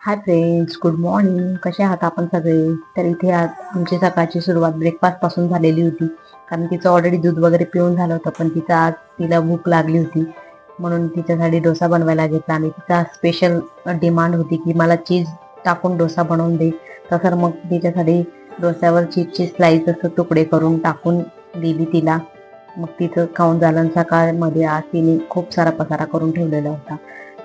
Hi friends, good morning. कसे आहात आपण सगळे? तर इथे आज आमची सकाळची सुरुवात ब्रेकफास्टपासून झालेली होती. कारण तिचं ऑलरेडी दूध वगैरे पिऊन झालं होतं, पण तिला भूक लागली होती म्हणून तिच्यासाठी डोसा बनवायला घेतला. आणि तिचा स्पेशल डिमांड होती की मला चीज टाकून डोसा बनवून दे. तसं मग तिच्यासाठी डोस्यावर चीजचे स्लाइस असं तुकडे करून टाकून दिली तिला. मग तिचं खाऊन झालं. सकाळमध्ये आज तिने खूप सारा पसारा करून ठेवलेला होता.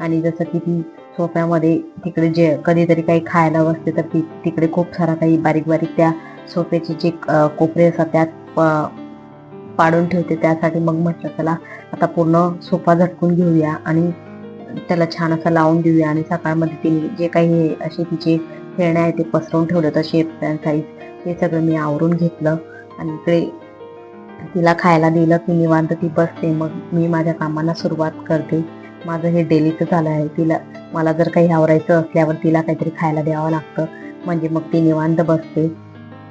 आणि जसं की ती सोफ्यामध्ये तिकडे जे कधीतरी काही खायला बसते तर तिकडे खूप सारा काही बारीक बारीक त्या सोफ्याचे जे कोपरे असतात त्यात पाडून ठेवते. त्यासाठी मग म्हटलं चला आता पूर्ण सोफा झटकून घेऊया आणि त्याला छान असं लावून देऊया. आणि सकाळमध्ये तिने जे काही असे तिचे खेळणे आहे ते पसरवून ठेवलं होतं, शेप पॅन साईज, ते सगळं मी आवरून घेतलं. आणि इकडे तिला खायला दिलं की निवांत ती बसते. मग मी माझ्या कामांना सुरुवात करते. माझं हे डेलीचं झालं आहे. मला जर काही आवरायचं असल्यावर तिला काहीतरी खायला द्यावं लागतं, म्हणजे मग ती निवांत बसते.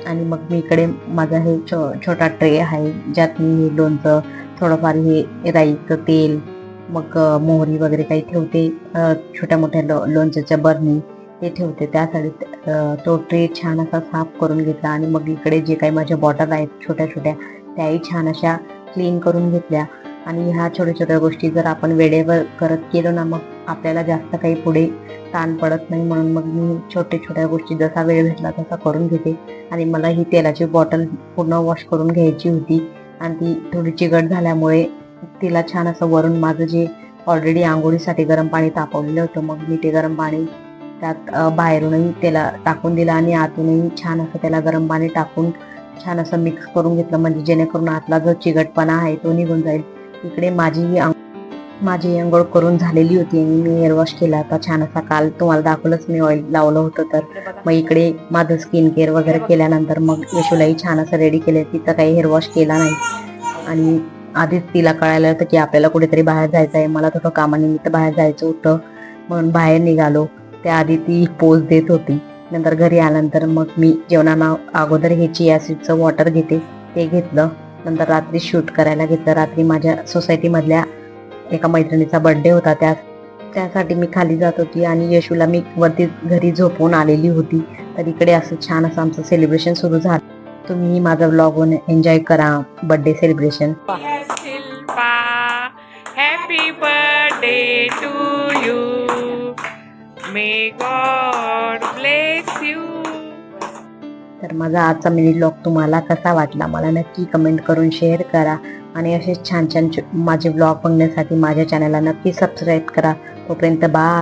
आणि मग मी इकडे माझा हे छोटा ट्रे आहे ज्यात मी लोणचं, थोडंफार हे राईचं तेल, मग मोहरी वगैरे काही ठेवते. छोट्या मोठ्या लोणच्याच्या बरणी ते ठेवते. त्यासाठी तो ट्रे छान असा साफ करून घेतला. आणि मग इकडे जे काही माझ्या बॉटल आहेत छोट्या छोट्या त्याही छान अशा क्लीन करून घेतल्या. आणि ह्या छोट्या छोट्या गोष्टी जर आपण वेळेवर करत केलो ना, मग आपल्याला जास्त काही पुढे ताण पडत नाही. म्हणून मग मी छोट्या छोट्या गोष्टी जसा वेळ भेटला तसा करून घेते. आणि मला ही तेलाची बॉटल पूर्ण वॉश करून घ्यायची होती. आणि ती थोडी चिकट झाल्यामुळे तिला छान असं वरून माझं जे ऑलरेडी आंघोळीसाठी गरम पाणी तापवलेलं होतं, मग मी ते गरम पाणी त्यात बाहेरूनही त्याला टाकून दिलं आणि आतूनही छान असं त्याला गरम पाणी टाकून छान असं मिक्स करून घेतलं, म्हणजे जेणेकरून आतला जो चिकटपणा आहे तो निघून जाईल. इकडे माझी आंघोळ करून झालेली होती आणि मी हेअर वॉश केला होता छान असा. काल तुम्हाला दाखवलंच मी ऑइल लावलं होतं. तर मग इकडे माझं स्किन केअर वगैरे केल्यानंतर मग यशूलाही छान असं रेडी केलं. तिचं काही हेअर वॉश केला नाही. आणि आधीच तिला कळायला होतं की आपल्याला कुठेतरी बाहेर जायचं आहे. मला थोडं कामानिमित्त बाहेर जायचं होतं म्हणून बाहेर निघालो. त्याआधी ती पोज देत होती. नंतर घरी आल्यानंतर मग मी जेवणाना अगोदर हे चिया सीडचं वॉटर घेते ते घेतलं. नंतर रात्री शूट करायला घेतलं. रात्री माझ्या सोसायटीमधल्या एका मैत्रिणीचा बर्थडे होता, त्यासाठी मी खाली जात होती आणि यशूला मी वरती घरी झोपवून आलेली होती. तर इकडे असं छान असं आमचं सेलिब्रेशन सुरू झालं. तुम्ही माझा व्लॉग एन्जॉय करा, birthday celebration. Happy birthday to you, may God bless you. तर माझा आजचा मिनी व्लॉग तुम्हाला कसा वाटला मला नक्की कमेंट करून शेअर करा. आणि असेच छान छान माझे व्लॉग बघण्यासाठी माझ्या चॅनलला नक्की सबस्क्राईब करा. तोपर्यंत बाय.